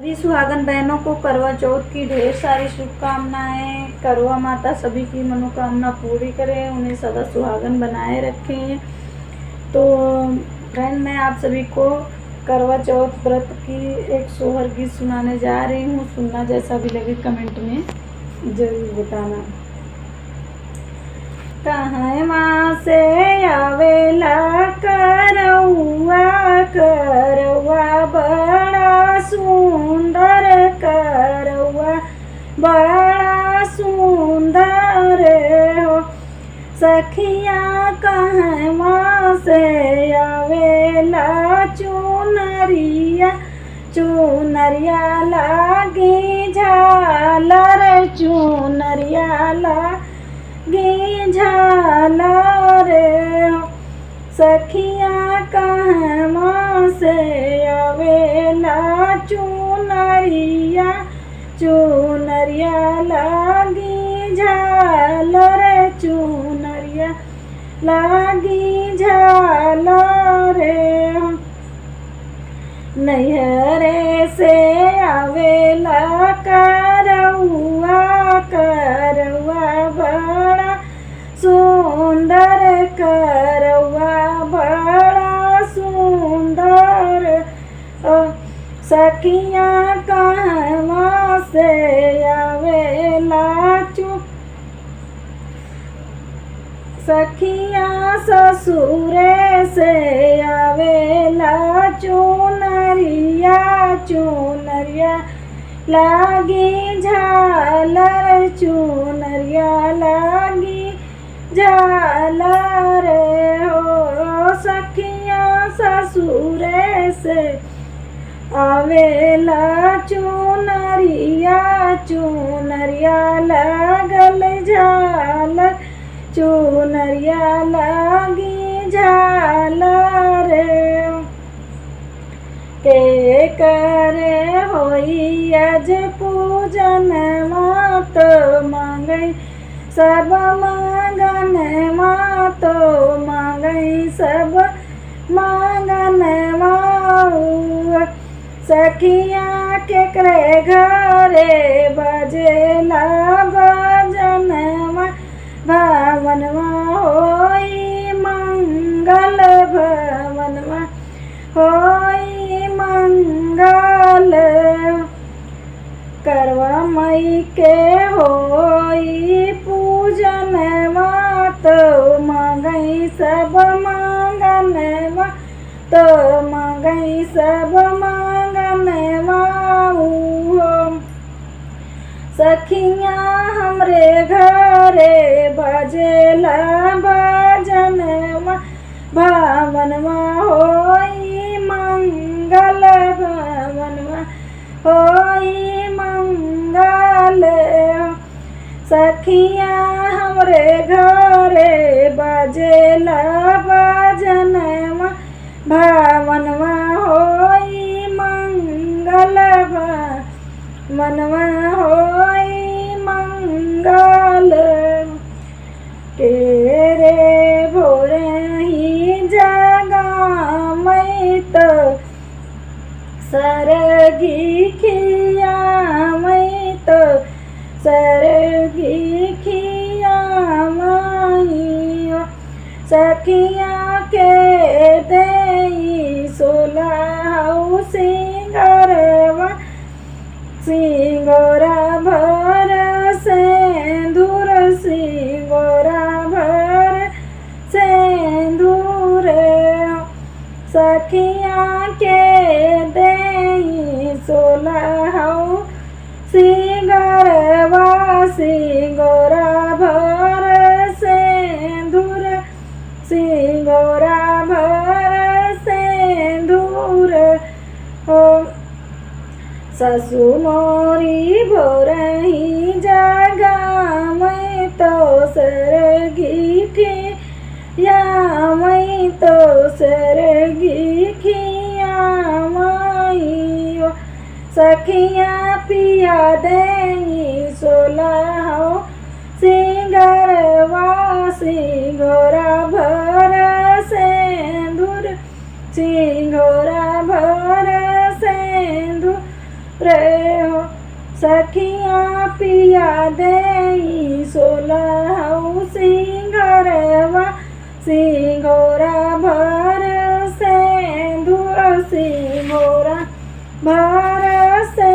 सभी सुहागन बहनों को करवा चौथ की ढेर सारी शुभकामनाएं। करवा माता सभी की मनोकामना पूरी करे, उन्हें सदा सुहागन बनाए रखें। तो फ्रेंड, मैं आप सभी को करवा चौथ व्रत की एक सोहर गीत सुनाने जा रही हूँ। सुनना, जैसा भी लगे कमेंट में जरूर बताना। कहवा से आवेला करौआ, करौआ बड़ा सुंदर, करौआ बड़ा सुंदर हो। सखिया कहवा से आवेला चुनरिया, चुनरिया लागी झालर, चुनरिया लागी झालर हो। सखिया कहवा से आवेला चुनरिया, चुनरिया लागी झालर, चुनरिया लागी झालर हो। नैहरे से आवेला करौआ, करौआ बड़ा सुंदर, करौआ बड़ा सुंदर। सखिया कहवा से आवेला सखिया ससुरे से आवेला चुनरिया, चुनरिया लागी झालर, चुनरिया लागी झालर हो। सखिया ससुरे से आवेला चुनरिया, चुनरिया लागल झालर, चुनरिया लागी झालर। के करे होई अज पूजन मात मांगई सब मांगन, मात मांगई सब मांगन माऊ। सखिया के करे घरे बजेला भजनवा, भवनवा होई मंगल, भवनवा होई मंगल। करवा मई के होई पूजन मात मांगई सब मांगनवा, तो मांगई सब मांगनवा। सखिया हमरे घरे बजेला भजनवा, भवनवा होई मंगल, भवनवा होई मंगल। सखिया हमरे घरे बजेला भजनवा, भवनवा होई मंगल, भवनवा होई मंगल। तेरे भोरे ही जागा मैं तो सरगी खिया, मैं तो सरगी खिया माई। सखिया के देई सोलह सिंगरवा, सिंगोरा भर सेंदूर, सिंगोरा भर सेंदूर। सखिया के देई सोलह सिंगरवा, सिंगोरा भर सेंदूर, सिंगोरा भर सेंदूर हो। ससु मोरी भोरही जागा मैं तो सरगी खिया, मैं तो सरगी खिया माई। सखिया पिया देई सोलह सिंगरवा, सिंगोरा भर सेंदूर, सिंगोरा भर सेंदूर। प्रेम सखिया पिया दे सोलहु सिंगरवा सिंगोरा भर से धुर सिंगोरा भर से